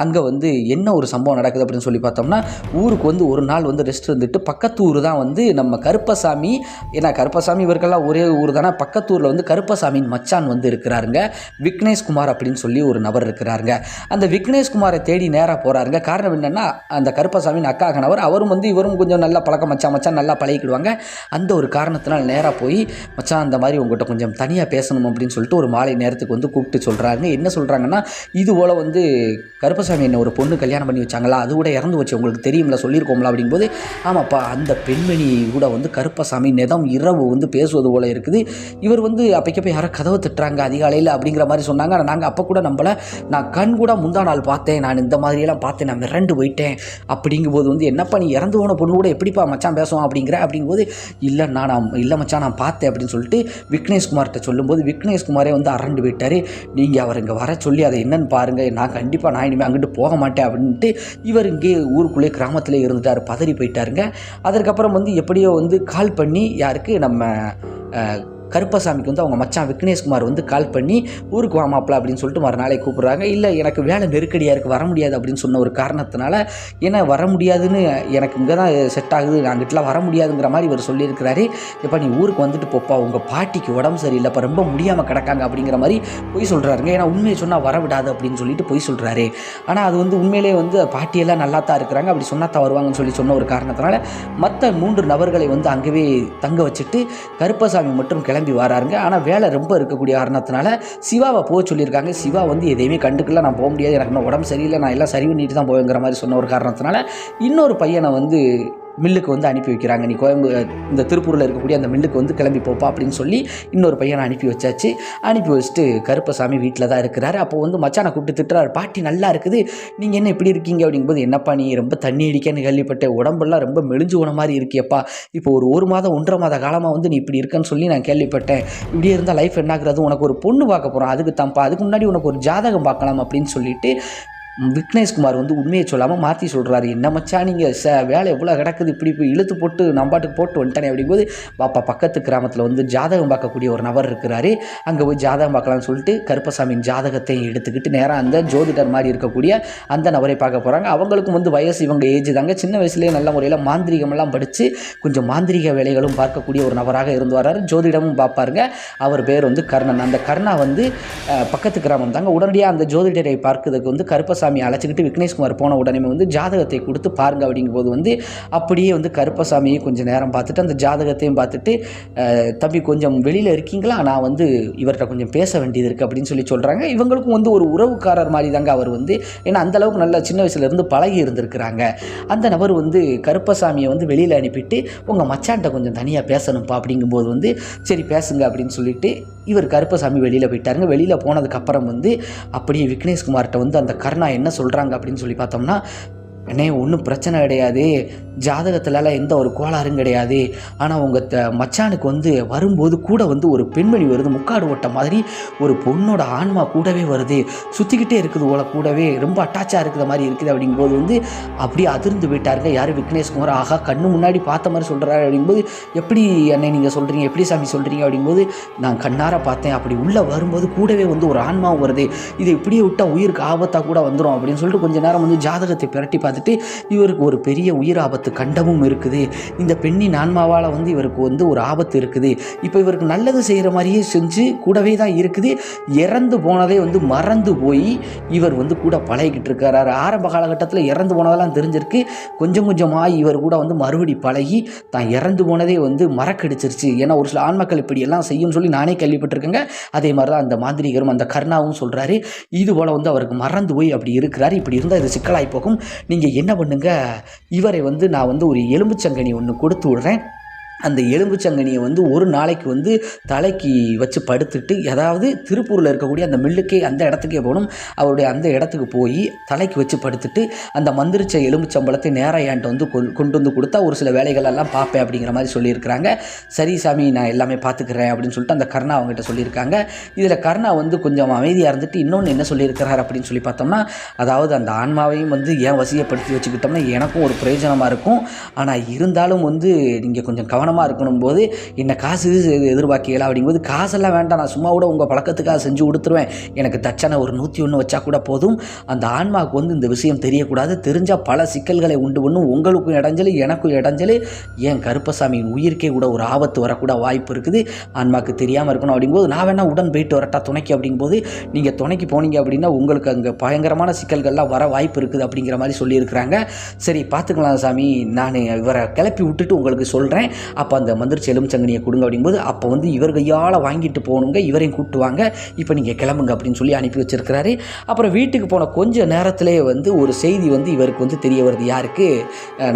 Speaker 1: அங்கே வந்து என்ன ஒரு சம்பவம் நடக்குது அப்படின்னு சொல்லி பார்த்தோம்னா, ஊருக்கு வந்து ஒரு நாள் வந்து ரெஸ்ட் இருந்துட்டு பக்கத்து ஊர் தான் வந்து நம்ம கருப்பசாமி, ஏன்னா கருப்பசாமி இவருக்கெல்லாம் ஒரே ஊர் தானே, பக்கத்தூரில் வந்து கருப்பசாமியின் மச்சான் வந்து இருக்கிறாருங்க, விக்னேஷ்குமார் அப்படின்னு சொல்லி ஒரு நபர் இருக்கிறாருங்க. அந்த விக்னேஷ்குமாரை தேடி நேராக போகிறாருங்க. காரணம் என்னென்னா அந்த கருப்பசாமியின் அக்கா கணவர், அவரும் வந்து இவரும் கொஞ்சம் நல்லா பழக்கம், மச்சான் நல்லா பழகிக்கிடுவாங்க. அந்த ஒரு காரணத்தினால் நேராக போய் மச்சான் அந்த மாதிரி உங்கள்கிட்ட கொஞ்சம் தனியாக பேசணும் அப்படின்னு சொல்லிட்டு ஒரு மாலை நேரத்துக்கு வந்து கூப்பிட்டு சொல்கிறாங்க. என்ன சொல்கிறாங்கன்னா, இது போல் வந்து கருப்பசாமி என்ன ஒரு பொண்ணு கல்யாணம் பண்ணி வச்சாங்களா, அது கூட இறந்து வச்சு உங்களுக்கு தெரியும்ல, சொல்லியிருக்கோம்ல அப்படிங்கும்போது, ஆமாப்பா அந்த பெண்மணி கூட வந்து கருப்பசாமி நிதம் இரவு வந்து பேசுவது போல் இருக்குது, இவர் வந்து அப்போக்கப்போ யாரோ கதவை தட்டுறாங்க அதிகாலையில் அப்படிங்கிற மாதிரி சொன்னாங்க. ஆனால் நாங்கள் அப்போ கூட நம்பலை, நான் கண் கூட முந்தா நாள் பார்த்தேன், நான் இந்த மாதிரியெல்லாம் பார்த்தேன், நான் மிரண்டு போயிட்டேன் அப்படிங்கும்போது வந்து, என்னப்பா நீ இறந்து போன பொண்ணு கூட எப்படிப்பா மச்சான் பேசுவான் அப்படிங்கும்போது, இல்லை இல்லை மச்சான் நான் பார்த்தேன் அப்படின்னு சொல்லிட்டு விக்னேஷ்குமார்கிட்ட சொல்லும்போது, விக்னேஷ்குமாரே வந்து அரண்டு போயிட்டார். நீங்கள் அவர் இங்கே வர சொல்லி அதை என்னன்னு பாருங்கள், நான் இனிமேல் அங்கிட்டு போக மாட்டேன் அப்படின்ட்டு இவர் இங்கே ஊருக்குள்ளே கிராமத்திலே இருந்துட்டார், பதறி போயிட்டாருங்க. அதற்கப்புறம் வந்து எப்படியோ வந்து கால் பண்ணி யாருக்கு நம்ம கருப்பசாமிக்கு வந்து அவங்க மச்சான் விக்னேஷ்குமார் வந்து கால் பண்ணி ஊருக்கு வாமாப்பில் அப்படின்னு சொல்லிட்டு மறுநாளை கூப்பிட்றாங்க. இல்லை எனக்கு வேலை நெருக்கடியாக இருக்குது, வர முடியாது அப்படின்னு சொன்ன ஒரு காரணத்தினால, ஏன்னா வர முடியாதுன்னு எனக்கு இங்கே தான் செட் ஆகுது, அங்கிட்டலாம் வர முடியாதுங்கிற மாதிரி இவர் சொல்லியிருக்கிறாரு. இப்போ நீ ஊருக்கு வந்துட்டு போப்பா, உங்கள் பாட்டிக்கு உடம்பு சரியில்லை, இப்போ ரொம்ப முடியாமல் கிடக்காங்க அப்படிங்கிற மாதிரி பொய் சொல்கிறாருங்க. ஏன்னா உண்மையை சொன்னால் வர விடாது அப்படின்னு சொல்லிட்டு பொய் சொல்கிறாரு. ஆனால் அது வந்து உண்மையிலே வந்து பாட்டியெல்லாம் நல்லா தான் இருக்கிறாங்க, அப்படி சொன்னால் தான் வருவாங்கன்னு சொல்லி சொன்ன ஒரு காரணத்தினால மற்ற 3 நபர்களை வந்து அங்கேயே தங்க வச்சுட்டு கருப்பசாமி மட்டும் கிளம்பி வராருங்க. ஆனால் வேலை ரொம்ப இருக்கக்கூடிய காரணத்தினால சிவாவை போக சொல்லியிருக்காங்க. சிவா வந்து எதையுமே கண்டுக்கல, நான் போக முடியாது, எனக்கு உடம்பு சரியில்லை, நான் எல்லாம் சரி பண்ணிட்டு தான் போவேங்கிற மாதிரி சொன்ன ஒரு காரணத்தினால இன்னொரு பையனை வந்து மில்லுக்கு வந்து அனுப்பி வைக்கிறாங்க. நீ இந்த திருப்பூரில் இருக்கக்கூடிய அந்த மில்லுக்கு வந்து கிளம்பி போப்பா அப்படின்னு சொல்லி இன்னொரு பையனை அனுப்பி வச்சாச்சு. அனுப்பி வச்சுட்டு கருப்பசாமி வீட்டில் தான் இருக்கிறாரு. அப்போ வந்து மச்சானை கூப்பிட்டு திட்டுறாரு, பாட்டி நல்லா இருக்குது, நீங்கள் என்ன இப்படி இருக்கீங்க அப்படிங்கும்போது, என்னப்பா நீ ரொம்ப தண்ணி அடிக்கன்னு கேள்விப்பட்டேன், உடம்பெல்லாம் ரொம்ப மெலிஞ்சு போன மாதிரி இருக்கியப்பா, இப்போ ஒரு மாதம் 1.5 மாத காலமாக வந்து நீ இப்படி இருக்கன்னு சொல்லி நான் கேள்விப்பட்டேன், இப்படியே இருந்தால் லைஃப் என்னாகிறது, உனக்கு ஒரு பொண்ணு பார்க்க போகிறோம், அதுக்கு தான்ப்பா, அதுக்கு முன்னாடி உனக்கு ஒரு ஜாதகம் பார்க்கலாம் அப்படின்னு சொல்லிட்டு விக்னேஷ்குமார் வந்து உண்மையை சொல்லாமல் மாற்றி சொல்கிறாரு. என்ன மச்சான் நீங்கள் வேலை எவ்வளோ கிடக்குது, இப்படி இப்போ இழுத்து போட்டு நம்பாட்டுக்கு போட்டு வந்துட்டானே அப்படிங்கும்போது, பாப்பா பக்கத்து கிராமத்தில் வந்து ஜாதகம் பார்க்கக்கூடிய ஒரு நபர் இருக்கிறாரு, அங்கே போய் ஜாதகம் பார்க்கலாம்னு சொல்லிட்டு கருப்பசாமியின் ஜாதகத்தை எடுத்துக்கிட்டு நேராக அந்த ஜோதிடர் மாதிரி இருக்கக்கூடிய அந்த நபரை பார்க்க போகிறாங்க. அவங்களுக்கும் வந்து வயசு இவங்க ஏஜ் தாங்க, சின்ன வயசுலேயே நல்ல முறையில் மாந்திரிகமெல்லாம் படித்து கொஞ்சம் மாந்திரிக வேலைகளும் பார்க்கக்கூடிய ஒரு நபராக இருந்து வர்றாரு. ஜோதிடமும் பார்ப்பாருங்க. அவர் பேர் வந்து கர்ணன். அந்த கர்ணா வந்து பக்கத்து கிராமம் தாங்க. உடனடியாக அந்த ஜோதிடரை பார்க்கிறதுக்கு வந்து கருப்பசாமி அழைச்சிக்கிட்டு விக்னேஷ்குமார் போன உடனே வந்து ஜாதகத்தை கொடுத்து பாருங்க அப்படிங்கும்போது வந்து அப்படியே வந்து கருப்பசாமியை கொஞ்சம் நேரம் பார்த்துட்டு அந்த ஜாதகத்தையும் பார்த்துட்டு, தம்பி கொஞ்சம் வெளியில் இருக்கீங்களா, நான் வந்து இவர்கிட்ட கொஞ்சம் பேச வேண்டியது இருக்குது அப்படின்னு சொல்லி சொல்கிறாங்க. இவங்களுக்கும் வந்து ஒரு உறவுக்காரர் மாதிரி தாங்க அவர் வந்து, ஏன்னா அந்தளவுக்கு நல்ல சின்ன வயசுலேருந்து பழகி இருந்திருக்கிறாங்க. அந்த நபர் வந்து கருப்பசாமியை வந்து வெளியில் அனுப்பிட்டு, உங்கள் மச்சான்கிட்ட கொஞ்சம் தனியாக பேசணும்ப்பா அப்படிங்கும்போது வந்து சரி பேசுங்க அப்படின்னு சொல்லிட்டு இவர் கருப்பசாமி வெளியில் போயிட்டாருங்க. வெளியில் போனதுக்கப்புறம் வந்து அப்படியே விக்னேஷ்குமார்கிட்ட வந்து அந்த கர்ணா என்ன சொல்கிறாங்க அப்படின்னு சொல்லி பார்த்தோம்னா, அண்ணே ஒன்றும் பிரச்சனை கிடையாது, ஜாதகத்துலலாம் எந்த ஒரு கோளாறும் கிடையாது. ஆனால் உங்கள் மச்சானுக்கு வந்து வரும்போது கூட வந்து ஒரு பெண்மணி வருது, முக்காடு ஓட்ட மாதிரி ஒரு பொண்ணோட ஆன்மா கூடவே வருது, சுற்றிக்கிட்டே இருக்குது போல, கூடவே ரொம்ப அட்டாச்சாக இருக்கிற மாதிரி இருக்குது அப்படிங்கும்போது வந்து அப்படியே அதிர்ந்து போயிட்டாருங்க யார் விக்னேஷ்குமார். ஆகா, கண்ணு முன்னாடி பார்த்த மாதிரி சொல்கிறாரு அப்படிங்கும்போது, எப்படி அண்ணே நீங்கள் சொல்கிறீங்க, எப்படி சாமி சொல்கிறீங்க அப்படிங்கும்போது, நான் கண்ணார பார்த்தேன், அப்படி உள்ளே வரும்போது கூடவே வந்து ஒரு ஆன்மாவும் வருது, இதை இப்படியே விட்டால் உயிருக்கு ஆபத்தாக கூட வந்துடும் அப்படின்னு சொல்லிட்டு கொஞ்ச நேரம் வந்து ஜாதகத்தை பிரட்டி பார்த்துட்டு, இவருக்கு ஒரு பெரிய உயிர் ஆபத்து கண்டமும் இருக்குது, இந்த பெண்ணின் ஆன்மாவால் வந்து இவருக்கு வந்து ஒரு ஆபத்து இருக்குது, இப்போ இவருக்கு நல்லது செய்கிற மாதிரியே செஞ்சு கூடவே தான் இருக்குது, இறந்து போனதே வந்து மறந்து போய் இவர் வந்து கூட பழகிக்கிட்டு இருக்காரு. ஆரம்ப காலகட்டத்தில் இறந்து போனதெல்லாம் தெரிஞ்சிருக்கு, கொஞ்சம் கொஞ்சமாக இவர் கூட வந்து மறுபடி பழகி தான் இறந்து போனதே வந்து மறக்கடிச்சிருச்சு. ஏன்னா ஒரு சில ஆன்மாக்கள் இப்படி எல்லாம் செய்யும்னு சொல்லி நானே கேள்விப்பட்டிருக்கேங்க. அதே மாதிரி தான் அந்த மாந்திரிகரும் அந்த கர்ணாவும் சொல்கிறாரு, இது போல் வந்து அவருக்கு மறந்து போய் அப்படி இருக்கிறாரு. இப்படி இருந்தால் இது சிக்கலாகி போகும், நீங்கள் என்ன பண்ணுங்க, இவரை வந்து நான் வந்து ஒரு எலும்புச்சங்கனி ஒன்று கொடுத்து விடுறேன், அந்த எலும்புச்சங்கனியை வந்து ஒரு நாளைக்கு வந்து தலைக்கு வச்சு படுத்துட்டு, அதாவது திருப்பூரில் இருக்கக்கூடிய அந்த மில்லுக்கே அந்த இடத்துக்கே போகணும், அவருடைய அந்த இடத்துக்கு போய் தலைக்கு வச்சு படுத்துட்டு அந்த மந்திரிச்ச எலும்புச்சம்பளத்தை நேராக என்கிட்ட வந்து கொண்டு வந்து கொடுத்தா ஒரு சில வேலைகளெல்லாம் பார்ப்பேன் அப்படிங்கிற மாதிரி சொல்லியிருக்கிறாங்க. சரி சாமி, நான் எல்லாமே பார்த்துக்கிறேன் அப்படின்னு சொல்லிட்டு அந்த கர்ணா அவங்ககிட்ட சொல்லியிருக்காங்க. இதில் கர்ணா வந்து கொஞ்சம் அமைதியாக இருந்துட்டு இன்னொன்று என்ன சொல்லியிருக்கிறார் அப்படின்னு சொல்லி பார்த்தோம்னா, அதாவது அந்த ஆன்மாவையும் வந்து ஏன் வசியப்படுத்தி வச்சுக்கிட்டோம்னா எனக்கும் ஒரு பிரயோஜனமாக இருக்கும், ஆனால் இருந்தாலும் வந்து நீங்கள் கொஞ்சம் கவனமாக இருக்கணும் போது என்ன காசு எதிர்பார்க்கல அப்படிங்கும்போது, காசெல்லாம் வேண்டாம், நான் சும்மா கூட உங்கள் பழக்கத்துக்காக செஞ்சு கொடுத்துருவேன், எனக்கு தச்சனை ஒரு 101 வச்சா கூட போதும், அந்த ஆன்மாவுக்கு வந்து இந்த விஷயம் தெரியக்கூடாது, தெரிஞ்சால் பல சிக்கல்களை உண்டு பண்ணும், உங்களுக்கும் இடைஞ்சல் எனக்கும் இடைஞ்சல், ஏன் கருப்பசாமியின் உயிருக்கே கூட ஒரு ஆபத்து வரக்கூட வாய்ப்பு இருக்குது, ஆன்மாவுக்கு தெரியாமல் இருக்கணும் அப்படிங்கும்போது, நான் வேணால் உடன் போயிட்டு வரட்டா துணைக்கு அப்படிங்கும்போது, நீங்கள் துணைக்கு போனீங்க அப்படின்னா உங்களுக்கு அங்கே பயங்கரமான சிக்கல்கள்லாம் வர வாய்ப்பு இருக்குது அப்படிங்கிற மாதிரி சொல்லியிருக்கிறாங்க. சரி பார்த்துக்கலாம் சாமி, நான் இவரை கிளப்பி விட்டுட்டு உங்களுக்கு சொல்கிறேன், அப்போ அந்த மந்திரிச்ச எலும்புச்சங்கனியை கொடுங்க அப்படிங்கும்போது, அப்போ வந்து இவர் கையால் வாங்கிட்டு போகணுங்க, இவரையும் கூப்பிட்டுவாங்க, இப்போ நீங்கள் கிளம்புங்க அப்படின்னு சொல்லி அனுப்பி வச்சிருக்கிறாரு. அப்புறம் வீட்டுக்கு போன கொஞ்ச நேரத்திலே வந்து ஒரு செய்தி வந்து இவருக்கு வந்து தெரிய வருது. யாருக்கு?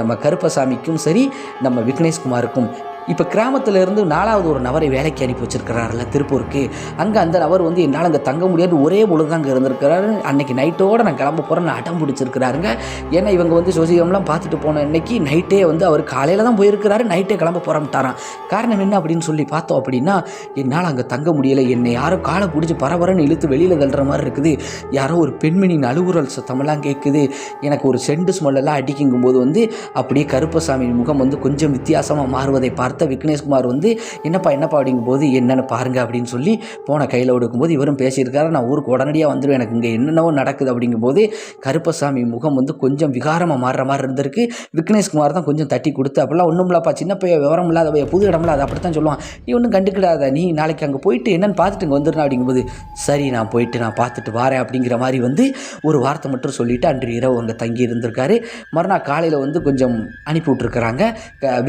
Speaker 1: நம்ம கருப்பசாமிக்கும் சரி நம்ம விக்னேஷ்குமாருக்கும். இப்போ கிராமத்தில் இருந்து 4வது ஒரு நபரை வேலைக்கு அனுப்பி வச்சிருக்கிறாருல திருப்பூருக்கு, அங்கே அந்த நபர் வந்து என்னால் அங்கே தங்க முடியாது, ஒரே பொழுது தான் அங்கே இருந்திருக்கிறாரு, அன்றைக்கி நைட்டோடு நான் கிளம்ப போகிறேன்னு அடம் பிடிச்சிருக்கிறாருங்க. ஏன்னா இவங்க வந்து சோசியம்லாம் பார்த்துட்டு போன அன்னைக்கு நைட்டே வந்து அவர் காலையில் தான் போயிருக்கிறாரு, நைட்டே கிளம்ப போகிறோம்ட்டாரான். காரணம் என்ன அப்படின்னு சொல்லி பார்த்தோம் அப்படின்னா, என்னால் அங்கே தங்க முடியலை, என்னை யாரோ காலை பிடிச்சி பரபரன்னு இழுத்து வெளியில் தள்ளுற மாதிரி இருக்குது, யாரோ ஒரு பெண்மணியின் அழுகுரல் சத்தமெல்லாம் கேட்குது, எனக்கு ஒரு செண்டு ஸ்மெல்லாம் அடிக்கும்போது வந்து அப்படியே கருப்பசாமி முகம் வந்து கொஞ்சம் வித்தியாசமாக மாறுவதை பார்த்து விக்னேஷ்குமார் வந்து என்னப்பா அப்படிங்கும்போது, என்னென்னு பாருங்க அப்படின்னு சொல்லி போன கையில் கொடுக்கும்போது இவரும் பேசியிருக்காரு, நான் ஊருக்கு உடனடியாக வந்துடுவேன், எனக்கு இங்கே என்னென்னவோ நடக்குது அப்படிங்கும்போது கருப்பசாமி முகம் வந்து கொஞ்சம் விகாரமாக மாறுற மாதிரி இருந்திருக்கு. விக்னேஷ்குமார் தான் கொஞ்சம் தட்டி கொடுத்து, அப்படிலாம் ஒன்றும் இல்லப்பா, சின்ன பையன் விவரம் இல்லாத புது இடம்ல அதை அப்படித்தான் சொல்லுவான், நீ ஒன்றும் கண்டுக்கிடாத, நீ நாளைக்கு அங்கே போயிட்டு என்னென்னு பார்த்துட்டு இங்கே வந்துடுறேன் அப்படிங்கும்போது, சரி நான் போயிட்டு நான் பார்த்துட்டு வரேன் அப்படிங்கிற மாதிரி வந்து ஒரு வார்த்தை மட்டும் சொல்லிவிட்டு அன்று இரவு அங்கே தங்கி இருந்திருக்காரு. மறுநாள் காலையில் வந்து கொஞ்சம் அனுப்பி விட்ருக்குறாங்க.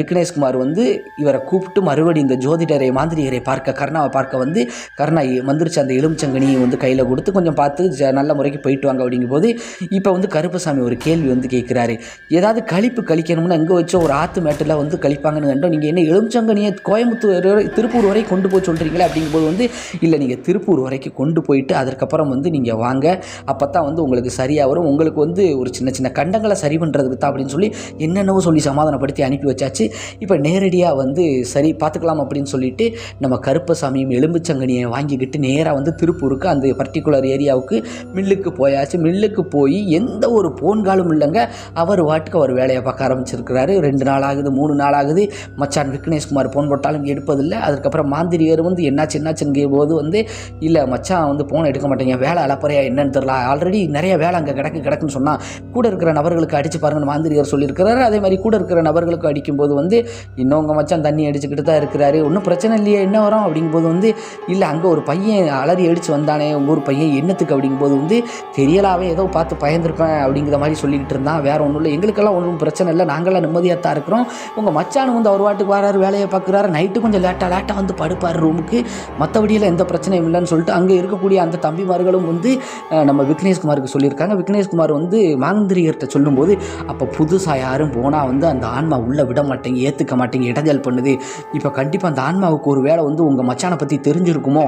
Speaker 1: விக்னேஷ்குமார் வந்து இவரை கூப்பிட்டு மறுபடி இந்த ஜோதிடரை மாந்திரிகரை பார்க்க, கர்ணாவை பார்க்க வந்து, கர்ணா மந்திரிச்சு அந்த எலும்புச்சங்கனியை வந்து கையில் கொடுத்து கொஞ்சம் பார்த்து நல்ல முறைக்கு போயிட்டு வாங்க அப்படிங்கும்போது, இப்போ வந்து கருப்பசாமி ஒரு கேள்வி வந்து கேட்குறாரு, ஏதாவது கழிப்பு கழிக்கணும்னா எங்கே வச்சோ ஒரு ஆற்று மேட்டில் வந்து கழிப்பாங்கன்னு கண்டோம், நீங்கள் என்ன எலும்புச்சங்கனியை கோயம்புத்தூர் திருப்பூர் வரை கொண்டு போய் சொல்கிறீங்களே அப்படிங்கும்போது வந்து, இல்லை நீங்கள் திருப்பூர் வரைக்கும் கொண்டு போயிட்டு அதற்கப்புறம் வந்து நீங்கள் வாங்க, அப்போ தான் வந்து உங்களுக்கு சரியாக வரும், உங்களுக்கு வந்து ஒரு சின்ன சின்ன கண்டங்களை சரி பண்ணுறதுக்கு தான் அப்படின்னு சொல்லி என்னென்னவோ சொல்லி சமாதானப்படுத்தி அனுப்பி வச்சாச்சு. இப்போ நேரடியாக வந்து சரி பார்த்துக்கலாம் அப்படின்னு சொல்லிட்டு நம்ம கருப்பசாமியும் எலும்புச்சங்கனியை வாங்கிக்கிட்டு நேராக வந்து திருப்பூருக்கு அந்த பர்டிகுலர் ஏரியாவுக்கு மில்லுக்கு போயாச்சு. மில்லுக்கு போய் எந்த ஒரு போன்காலும் இல்லைங்க, அவர் வாட்டுக்கு அவர் வேலையை பார்க்க ஆரம்பிச்சிருக்கிறாரு. 2 நாள் ஆகுது, 3 நாள் ஆகுது, மச்சான் விக்னேஷ்குமார் ஃபோன் போட்டாலும் எடுப்பதில்லை. அதுக்கப்புறம் மாந்திரிகர் வந்து என்னாச்சுன்னு போது வந்து, இல்லை மச்சான் வந்து ஃபோன் எடுக்க மாட்டேங்க, வேலை அலப்பறையா என்னன்னு தெரியல, ஆல்ரெடி நிறைய வேலை அங்கே கிடக்குன்னு சொன்னால் கூட இருக்கிற நபர்களுக்கு அடித்து பாருங்கன்னு மாந்திரிகர் சொல்லியிருக்கிறாரு. அதே மாதிரி கூட இருக்கிற நபர்களுக்கு அடிக்கும்போது வந்து, இன்னொங்க மச்சான் தண்ணி அடிச்சுக்கிட்டு தான் இருக்கிறாரு, ஒன்றும் பிரச்சனை இல்லையே, என்ன வரும் அப்படிங்கும்போது வந்து, இல்லை அங்கே ஒரு பையன் அலறி அடித்து வந்தானே உங்கள் ஊர் பையன் என்னத்துக்கு அப்படிங்கும்போது வந்து, தெரியலாவே ஏதோ பார்த்து பயந்துருப்பேன் அப்படிங்கிற மாதிரி சொல்லிக்கிட்டு இருந்தான், வேறு ஒன்றும் இல்லை, எங்களுக்கெல்லாம் ஒன்றும் பிரச்சனை இல்லை, நாங்களாம் நிம்மதியாக தான் இருக்கிறோம், உங்கள் மச்சானும் வந்து அவர் வாட்டுக்கு வராரு, வேலையை பார்க்குறாரு, நைட்டு கொஞ்சம் லேட்டாக வந்து படுப்பார் ரூமுக்கு, மற்றபடியில் எந்த பிரச்சனையும் இல்லைன்னு சொல்லிட்டு அங்கே இருக்கக்கூடிய அந்த தம்பிமார்களும் வந்து நம்ம விக்னேஷ்குமாருக்கு சொல்லியிருக்காங்க. விக்னேஷ்குமார் வந்து மாந்திரிகர்கிட்ட சொல்லும்போது, அப்போ புதுசாக யாரும் போனால் வந்து அந்த ஆன்மா உள்ளே விட மாட்டேங்க, ஏற்றுக்க மாட்டேங்க, இடைஞ்சல் கிண்டல் பண்ணுது. இப்போ கண்டிப்பாக அந்த ஆன்மாவுக்கு ஒரு வேளை வந்து உங்கள் மச்சானை பற்றி தெரிஞ்சிருக்குமோ,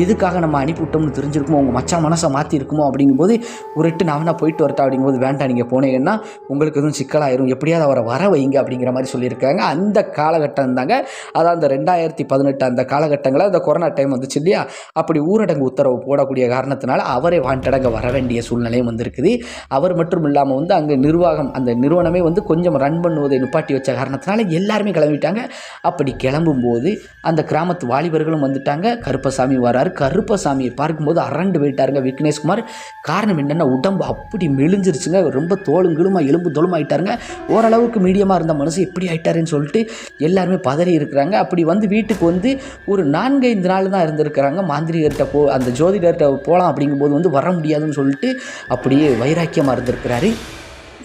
Speaker 1: எதுக்காக நம்ம அனுப்பிவிட்டோம்னு தெரிஞ்சிருக்குமோ, உங்கள் மச்சான் மனசை மாற்றிருக்குமோ அப்படிங்கும்போது ஒரு எட்டு நான் வேணா போயிட்டு வரட்டா அப்படிங்கும்போது, வேண்டாம் நீங்கள் போனீங்கன்னா உங்களுக்கு எதுவும் சிக்கலாயிரும், எப்படியாவது அவரை வர வைங்க அப்படிங்கிற மாதிரி சொல்லியிருக்காங்க. அந்த காலகட்டம் தாங்க, அதாவது அந்த 2018 அந்த காலகட்டங்களில் அந்த கொரோனா டைம் வந்துச்சு இல்லையா, அப்படி ஊரடங்கு உத்தரவு போடக்கூடிய காரணத்தினால அவரே வாண்டடங்க வர வேண்டிய சூழ்நிலையும் வந்திருக்குது. அவர் மட்டும் இல்லாமல் வந்து அங்கே நிர்வாகம், அந்த நிறுவனமே வந்து கொஞ்சம் ரன் பண்ணுவதை நிப்பாட்டி வச்ச காரணத்தினால எல்லாருமே கிளம்பிட்டாங்க. அப்படி கிளம்பும்போது அந்த கிராமத்து வாலிபர்களும் வந்துட்டாங்க. கருப்பசாமி வராரு. கருப்பசாமியை பார்க்கும்போது அரண்டு போயிட்டாருங்க விக்னேஷ்குமார். காரணம் என்னென்னா, உடம்பு அப்படி மெலிஞ்சிருச்சுங்க, ரொம்ப தோலுங்கிலுமா எலும்பு தோலுமாயிட்டாருங்க. ஓரளவுக்கு மீடியமாக இருந்த மனசு எப்படி ஆயிட்டாருன்னு சொல்லிட்டு எல்லாருமே பதறி இருக்கிறாங்க. அப்படி வந்து வீட்டுக்கு வந்து ஒரு 4-5 நாள் தான் இருந்திருக்கிறாங்க. மாந்திரிகர்கிட்ட அந்த ஜோதிடர்கிட்ட போகலாம் அப்படிங்கும்போது வந்து வர முடியாதுன்னு சொல்லிட்டு அப்படியே வைராக்கியமாக இருந்திருக்கிறாரு.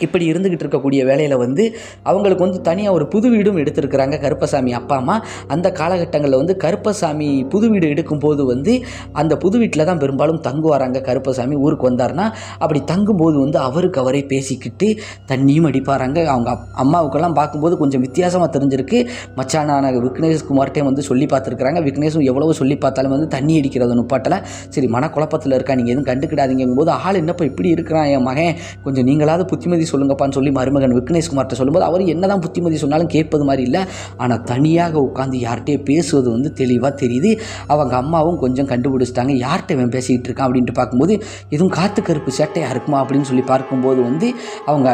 Speaker 1: இப்படி இருந்துக்கிட்டு இருக்கக்கூடிய வேலையில் வந்து அவங்களுக்கு வந்து தனியாக ஒரு புது வீடும் எடுத்திருக்கிறாங்க கருப்பசாமி அப்பா அம்மா. அந்த காலகட்டங்களில் வந்து கருப்பசாமி புது வீடு எடுக்கும்போது வந்து அந்த புது வீட்டில் தான் பெரும்பாலும் தங்குவாராங்க. கருப்பசாமி ஊருக்கு வந்தார்னா அப்படி தங்கும்போது வந்து அவருக்கு அவரே பேசிக்கிட்டு தண்ணியும் அடிப்பாராங்க. அவங்க அம்மாவுக்கெல்லாம் பார்க்கும்போது கொஞ்சம் வித்தியாசமாக தெரிஞ்சிருக்கு. மச்சானான விக்னேஷ்குமார்ட்டே வந்து சொல்லி பார்த்துருக்குறாங்க. விக்னேஷும் எவ்வளவு சொல்லி பார்த்தாலும் வந்து தண்ணி அடிக்கிறத நுப்பாட்டலை. சரி, மனக்குழப்பத்தில் இருக்கா, நீங்கள் எதுவும் கண்டுக்கிடாதீங்கும்போது, ஆள் என்னப்போ இப்படி இருக்கிறான் என் மகன், கொஞ்சம் நீங்களாவது புத்திமதி சொல்லுங்கப்பான்னு சொல்லி மருமகன் விக்னேஷ்குமார்ட்ட சொல்லும்போது, அவர் என்னதான் புத்திமதி சொன்னாலும் கேட்பது மாதிரி இல்லை. ஆனால் தனியாக உட்காந்து யார்கிட்டயே பேசுவது வந்து தெளிவாக தெரியுது. அவங்க அம்மாவும் கொஞ்சம் கண்டுபிடிச்சிட்டாங்க, யார்கிட்ட இவன் பேசிக்கிட்டு இருக்கான் அப்படின்ட்டு பார்க்கும்போது, எதுவும் காத்து கருப்பு சேட்டையாக இருக்குமா அப்படின்னு சொல்லி பார்க்கும்போது வந்து அவங்க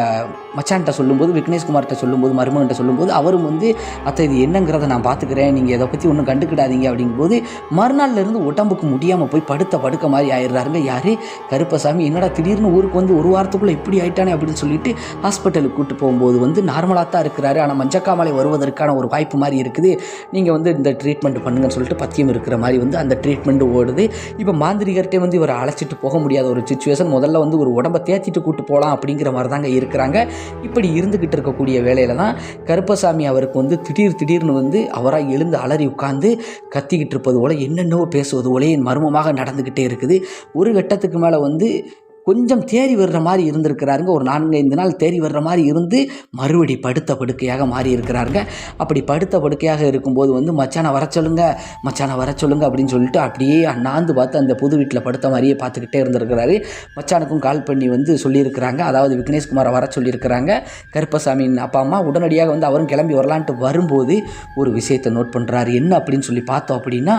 Speaker 1: மச்சான்கிட்ட சொல்லும்போது, விக்னேஷ்குமார்கிட்ட சொல்லும்போது, மருமகன்கிட்ட சொல்லும்போது, அவரும் வந்து அத்தை இது என்னங்கிறத நான் பார்த்துக்கிறேன், நீங்கள் இதை பற்றி ஒன்றும் கண்டுக்கிடாதீங்க அப்படிங்கும்போது, மறுநாள்லேருந்து உடம்புக்கு முடியாமல் போய் படுக்க மாதிரி ஆயிடுறாருங்க. யார்? கருப்பசாமி. என்னடா திடீர்னு ஊருக்கு வந்து ஒரு வாரத்துக்குள்ளே இப்படி ஆயிட்டானே அப்படின்னு சொல்லிட்டு ஹாஸ்பிட்டலுக்கு கூட்டு போகும்போது வந்து நார்மலாக தான் இருக்கிறாரு. ஆனால் மஞ்சக்காமலை வருவதற்கான ஒரு வாய்ப்பு மாதிரி இருக்குது, நீங்கள் வந்து இந்த ட்ரீட்மெண்ட் பண்ணுங்கன்னு சொல்லிட்டு பத்தியம் இருக்கிற மாதிரி வந்து அந்த ட்ரீட்மெண்ட் ஓடுது. இப்போ மாந்திரிகர்கிட்டே வந்து இவரை அழைச்சிட்டு போக முடியாத ஒரு சுச்சுவேஷன். முதல்ல வந்து ஒரு உடம்பை தேத்திட்டு கூட்டு போகலாம் அப்படிங்கிற மாதிரி தாங்க இருக்கிறாங்க. இப்படி இருந்துக்கிட்டு இருக்கக்கூடிய வேலையில் தான் கருப்பசாமி அவருக்கு வந்து திடீர்னு வந்து அவராக எழுந்து அலறி உட்கார்ந்து கத்திக்கிட்டு இருப்பது போல், என்னென்னவோ பேசுவது போலே மர்மமாக நடந்துக்கிட்டே இருக்குது. ஒரு கட்டத்துக்கு மேலே வந்து கொஞ்சம் தேறி வர்ற மாதிரி இருந்திருக்கிறாருங்க. ஒரு 4-5 நாள் தேறி வர்ற மாதிரி இருந்து மறுபடி படுத்த படுக்கையாக மாறி இருக்கிறாருங்க. அப்படி படுத்த படுக்கையாக இருக்கும்போது வந்து மச்சானை வர சொல்லுங்க அப்படின்னு சொல்லிட்டு அப்படியே அண்ணாந்து பார்த்து அந்த புது வீட்டில் படுத்த மாதிரியே பார்த்துக்கிட்டே இருந்திருக்கிறாரு. மச்சானுக்கும் கால் பண்ணி வந்து சொல்லியிருக்கிறாங்க, அதாவது விக்னேஷ்குமாரை வர சொல்லியிருக்கிறாங்க கருப்பசாமியின் அப்பா அம்மா. உடனடியாக வந்து அவரும் கிளம்பி வரலான்ட்டு வரும்போது ஒரு விஷயத்தை நோட் பண்ணுறாரு. என்ன அப்படின்னு சொல்லி பார்த்தோம் அப்படின்னா,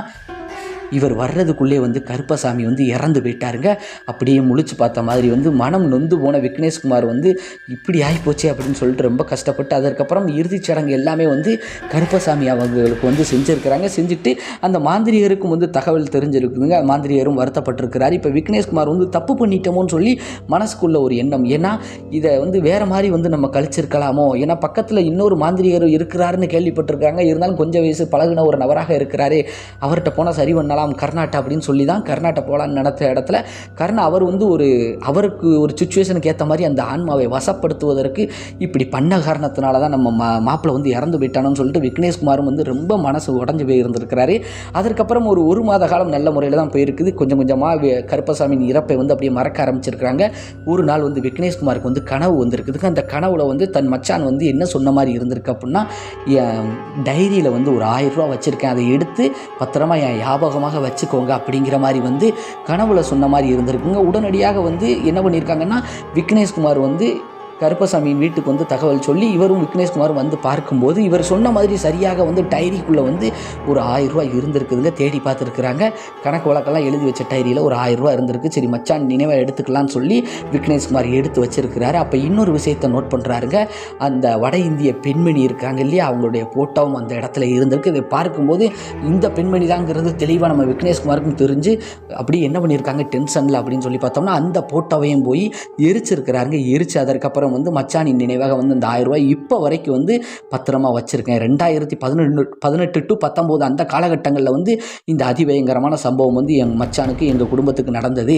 Speaker 1: இவர் வர்றதுக்குள்ளே வந்து கருப்பசாமி வந்து இறந்து போயிட்டாருங்க. அப்படியே முழிச்சு பார்த்த மாதிரி வந்து மனம் நொந்து போன விக்னேஷ்குமார் வந்து இப்படி ஆகிப்போச்சு அப்படின்னு சொல்லிட்டு ரொம்ப கஷ்டப்பட்டு அதற்கப்புறம் இறுதிச் சடங்கு எல்லாமே வந்து கருப்பசாமி அவங்களுக்கு வந்து செஞ்சுருக்கிறாங்க. செஞ்சுட்டு அந்த மாந்திரிகருக்கும் வந்து தகவல் தெரிஞ்சிருக்குதுங்க. மாந்திரிகரும் வருத்தப்பட்டிருக்கிறார். இப்போ விக்னேஷ்குமார் வந்து தப்பு பண்ணிட்டோமோன்னு சொல்லி மனசுக்குள்ள ஒரு எண்ணம். ஏன்னா இதை வந்து வேறு மாதிரி வந்து நம்ம கழிச்சிருக்கலாமோ, ஏன்னா பக்கத்தில் இன்னொரு மாந்திரிகர் இருக்கிறாருன்னு கேள்விப்பட்டிருக்காங்க. இருந்தாலும் கொஞ்சம் வயசு பழகின ஒரு நபராக இருக்கிறாரு, அவர்கிட்ட போனால் சரி பண்ணலாம் கர்நாட்டா அப்படின்னு சொல்லி தான் கர்நாட்டா போகலான்னு நினைத்த இடத்துல அவர் வந்து அவருக்கு ஒரு சுச்சுவேஷனுக்கு ஏற்ற மாதிரி அந்த ஆன்மாவை வசப்படுத்துவதற்கு இப்படி பண்ண காரணத்தினால தான் நம்ம மாப்பிள்ளை வந்து இறந்து போயிட்டானோன்னு சொல்லிட்டு விக்னேஷ்குமாரும் வந்து ரொம்ப மனசு உடஞ்சி போய் இருந்திருக்கிறாரு. அதற்கப்புறம் ஒரு மாத காலம் நல்ல முறையில் தான் போயிருக்குது. கொஞ்சம் கொஞ்சமாக கருப்பசாமியின் இறப்பை வந்து அப்படியே மறக்க ஆரம்பிச்சிருக்கிறாங்க. ஒரு நாள் வந்து விக்னேஷ்குமாருக்கு வந்து கனவு வந்திருக்குதுங்க. அந்த கனவுல வந்து தன் மச்சான் வந்து என்ன சொன்ன மாதிரி இருந்திருக்கு அப்படின்னா, என் டைரியில் வந்து ஒரு 1000 ரூபா வச்சுருக்கேன், அதை எடுத்து பத்திரமா என் ஞாபகமாக வச்சுக்கோங்க அப்படிங்கிற மாதிரி வந்து கனவுல சொன்ன மாதிரி இருந்திருக்குங்க. உடனடியாக வந்து என்ன பண்ணியிருக்காங்கன்னா, விக்னேஷ்குமார் வந்து கருப்பசாமியின் வீட்டுக்கு வந்து தகவல் சொல்லி இவரும் விக்னேஷ்குமாரும் வந்து பார்க்கும்போது இவர் சொன்ன மாதிரி சரியாக வந்து டைரிக்குள்ளே வந்து ஒரு 1000 ரூபா இருந்திருக்குதுங்க. தேடி பார்த்துருக்குறாங்க. கணக்கு வழக்கெல்லாம் எழுதி வச்ச டைரியில் ஒரு 1000 ரூபா இருந்திருக்கு. சரி மச்சான் நினைவாக எடுத்துக்கலான்னு சொல்லி விக்னேஷ்குமார் எடுத்து வச்சிருக்கிறாரு. அப்போ இன்னொரு விஷயத்தை நோட் பண்ணுறாருங்க. அந்த வட இந்திய பெண்மணி இருக்காங்க இல்லையா, அவங்களுடைய போட்டோவும் அந்த இடத்துல இருந்திருக்கு. இதை பார்க்கும்போது இந்த பெண்மணி தாங்கிறது தெளிவாக நம்ம விக்னேஷ்குமாருக்கும் தெரிஞ்சு அப்படி என்ன பண்ணியிருக்காங்க டென்ஷனில் அப்படின்னு சொல்லி பார்த்தோம்னா அந்த போட்டோவையும் போய் எரிச்சிருக்கிறாருங்க. எரிச்சு அதற்கப்புறம் வந்து மச்சானின் நினைவாக வந்து இந்த 1000 ரூபாய் இப்போ வரைக்கும் வந்து பத்திரமா வச்சுருக்கேன். 2018 to 19 அந்த காலகட்டங்களில் வந்து இந்த அதிபயங்கரமான சம்பவம் வந்து எங்கள் மச்சானுக்கு எங்கள் குடும்பத்துக்கு நடந்தது.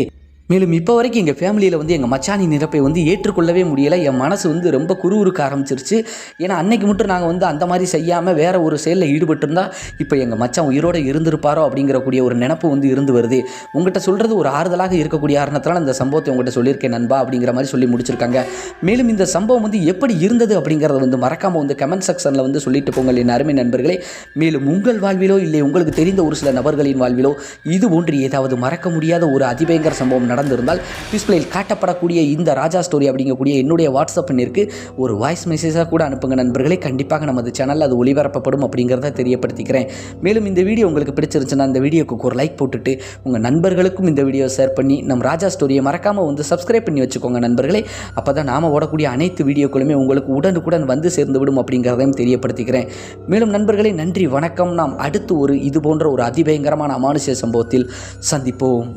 Speaker 1: மேலும் இப்போ வரைக்கும் எங்கள் ஃபேமிலியில் வந்து எங்கள் மச்சானின் இறப்பை வந்து ஏற்றுக்கொள்ளவே முடியலை. என் மனசு வந்து ரொம்ப குறுகுறுக்க ஆரம்பிச்சிருச்சு. ஏன்னா அன்னைக்கு மட்டும் நாங்கள் வந்து அந்த மாதிரி செய்யாமல் வேறு ஒரு செயலில் ஈடுபட்டிருந்தா இப்போ எங்கள் மச்சான் உயிரோடு இருந்திருப்பாரோ அப்படிங்கிறக்கூடிய ஒரு நினப்பு வந்து இருந்து வருது. உங்கள்கிட்ட சொல்கிறது ஒரு ஆறுதலாக இருக்கக்கூடிய காரணத்தினால இந்த சம்பவத்தை உங்கள்கிட்ட சொல்லியிருக்கேன் நண்பா அப்படிங்கிற மாதிரி சொல்லி முடிச்சிருக்காங்க. மேலும் இந்த சம்பவம் வந்து எப்படி இருந்தது அப்படிங்கிறத வந்து மறக்காமல் வந்து கமெண்ட் செக்ஷனில் வந்து சொல்லிட்டு போங்கள் என் அருமை நண்பர்களே. மேலும் உங்கள் வாழ்விலோ இல்லை உங்களுக்கு தெரிந்த ஒரு சில நபர்களின் வாழ்விலோ இது போன்று ஏதாவது மறக்க முடியாத ஒரு அதிபயங்கர சம்பவம் நடந்திருந்தால் டிஸ்பிளேயில் காட்டப்படக்கூடிய இந்த ராஜா ஸ்டோரி அப்படிங்கக்கூடிய என்னுடைய வாட்ஸ்அப் எண்ணிற்கு ஒரு வாய்ஸ் மெசேஜாக கூட அனுப்புங்க நண்பர்களே. கண்டிப்பாக நமது சேனலில் அது ஒளிபரப்பப்படும் அப்படிங்கிறத தெரியப்படுத்திக்கிறேன். மேலும் இந்த வீடியோ உங்களுக்கு பிடிச்சிருந்துச்சுன்னா இந்த வீடியோக்கு ஒரு லைக் போட்டுட்டு உங்கள் நண்பர்களுக்கும் இந்த வீடியோ ஷேர் பண்ணி நம்ம ராஜா ஸ்டோரியை மறக்காமல் வந்து சப்ஸ்கிரைப் பண்ணி வச்சுக்கோங்க நண்பர்களே. அப்போ தான் நாம் ஓடக்கூடிய அனைத்து வீடியோக்களுமே உங்களுக்கு உடனுக்குடன் வந்து சேர்ந்து விடும் அப்படிங்கிறதையும் தெரியப்படுத்திக்கிறேன். மேலும் நண்பர்களே நன்றி வணக்கம். நாம் அடுத்து ஒரு இது போன்ற ஒரு அதிபயங்கரமான அமானுஷ்ய சம்பவத்தில் சந்திப்போம்.